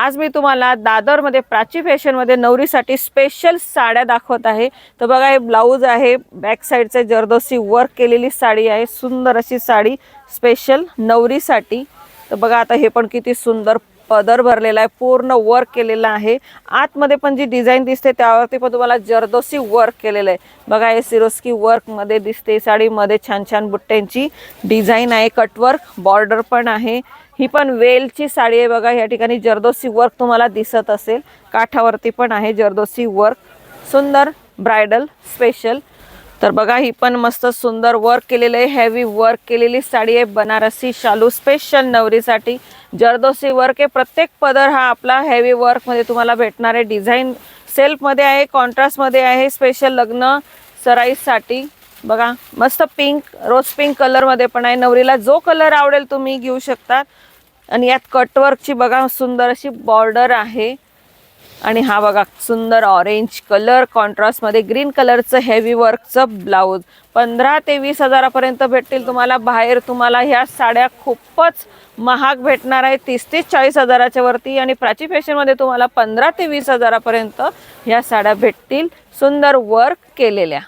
आज मी तुम्हाला दादरमध्ये प्राची फॅशनमध्ये नवरीसाठी स्पेशल साड्या दाखवत आहे। तर बघा हे ब्लाऊज आहे, बॅक साइडचे जरदोसी वर्क केलेली साडी आहे, सुंदर अशी साडी स्पेशल नवरीसाठी। तर बघा आता हे पण किती सुंदर पदर भरलेला आहे, पूर्ण वर्क केलेला आहे। आतमध्ये पण जी डिझाइन दिसते त्यावरती पण तुम्हाला जरदोसी वर्क केलेलं आहे। बघा हे सिरोस्की वर्क मध्ये दिसते, साडीमध्ये छान छान बुट्ट्यांची डिझाइन आहे, कटवर्क बॉर्डर पण आहे। ही पण वेलची साडी आहे बघा, या ठिकाणी जरदोसी वर्क तुम्हाला दिसत असेल, काठावरती पण आहे जरदोसी वर्क, सुंदर ब्राइडल स्पेशल। तर बघा ही पण मस्त सुंदर वर्क केलेले आहे, हेवी वर्क केलेली साडी आहे, बनारसी शालू स्पेशल नवरीसाठी जरदोसी वर्क आहे। प्रत्येक पदर हा आपला हेवी वर्क मध्ये तुम्हाला भेटणार आहे। डिझाइन सेल्फ मध्ये आहे, कॉन्ट्रास्ट मध्ये आहे, स्पेशल लग्न सराईसाठी। बघा मस्त पिंक, रोज पिंक कलर मध्ये पण आहे, नवरीला जो कलर आवडेल तुम्ही घेऊ शकता। आणि यात कटवर्कची बघा सुंदर अशी बॉर्डर आहे। आणि हा बघा सुंदर ऑरेंज कलर कॉन्ट्रास्ट मध्ये ग्रीन कलरचं हेवी वर्कचं ब्लाऊज 15 ते 20 हजारापर्यंत भेटतील तुम्हाला। बाहेर तुम्हाला ह्या साड्या खूपच महाग भेटणार आहे, 30 ते 40 हजाराच्या वरती। आणि प्राची फॅशन मध्ये तुम्हाला 15 ते 20 हजारापर्यंत ह्या साड्या भेटतील, सुंदर वर्क केलेल्या।